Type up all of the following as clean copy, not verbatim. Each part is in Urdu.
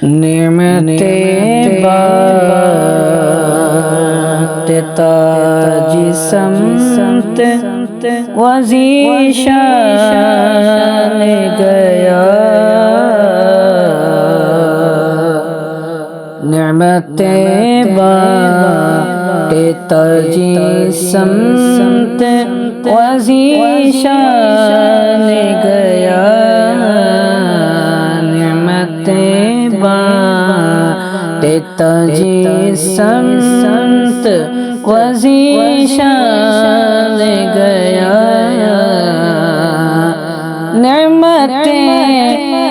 نعمت بات تاج سمت وزیشان گیا، نعمت بات تاج سمت وزیشان گیا، نعمت بات تاج سمت وزیشان گیا، نعمت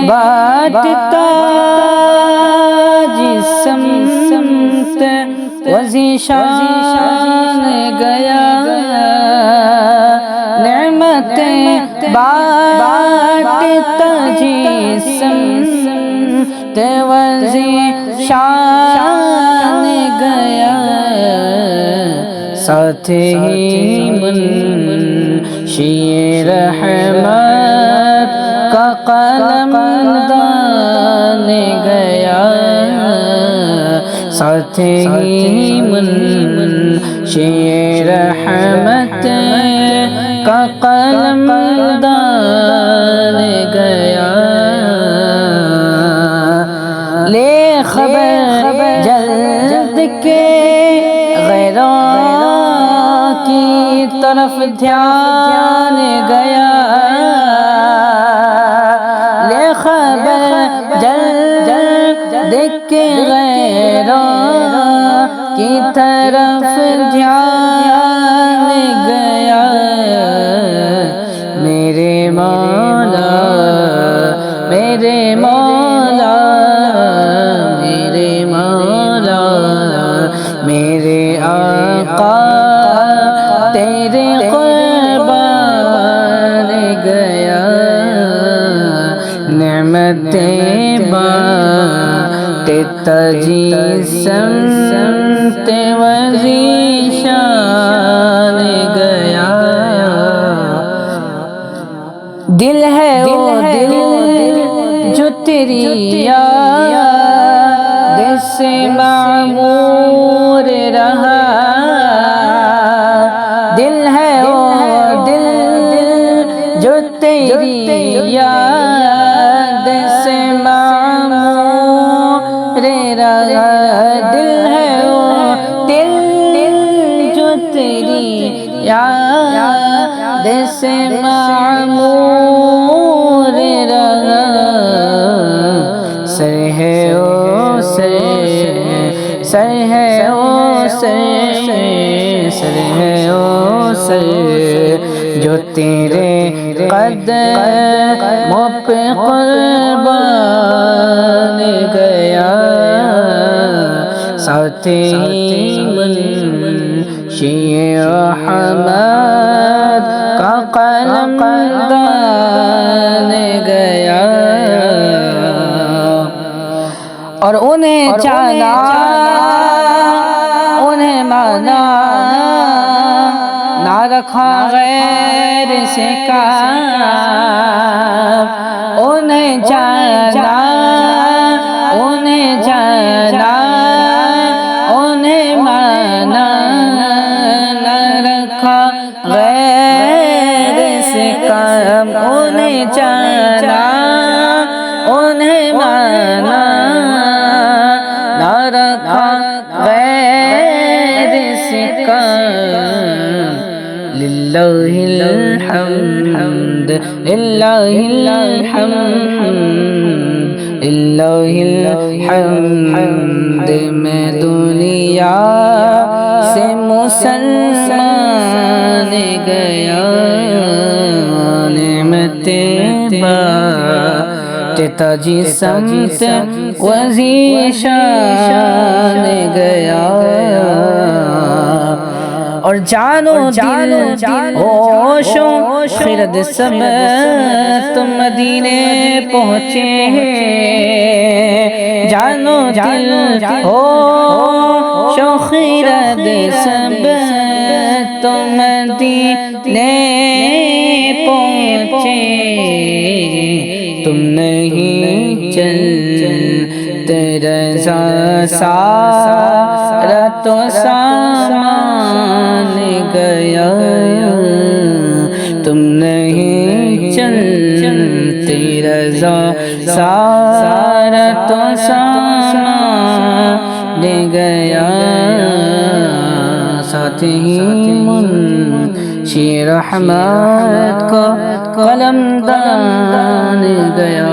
بات تاج سمت وزیشان گیا، نعمت بات تاج سمت وزیشان گیا، ساتھ ہی منشی رحمت کا قلم دان گیا، ساتھ ہی منشی رحمت کا قلم دان گیا، لے خبر جلد کے غیروں کی طرف دھیان گیا، لے خبر جلد کے غیروں کی طرف دھیان گیا، میرے مولا میرے مولا میرے مولا میرے آقا تیرے قربان گیا، نعمت بات تاج سمت وزیشان گیا، دل ہے وہ دل جو تیری یاد سے معمور رہا، دل ہے وہ دل جو تیری یاد سے معمور رہا، دل ہے وہ دل جو تیری یاد سے معمور رہا، سر ہے او سر سر ہے او سر سر ہے او سر جو تیرے قدموں پہ قربان گیا، ساتھ ہی منشی رحمت کا قلم دان گیا، اور انہیں جانا انہیں مانا نہ رکھا غیر سے کام، انہیں جانا انہیں جانا انہیں مانا نہ رکھا غیر سے کام، انہیں جانا انہیں مانا نہ رکھا غیر سے کام، للہ الحمد للہ الحمد للہ الحمد، میں دنیا سے مسلمان گیا، نعمت بات تاج سمت وزیشان گیا، اور جانو دل ہوش و خرد سب تم مدینے پہنچے، جانو دل ہوش و خرد سب تم مدینے پہنچے، تم نہیں چلتے تیرے سارا تو سامان گیا تم نہیں چلتے رضا سارا تو سامان گیا ساتھ ہی منشی رحمت کا قلم دان گیا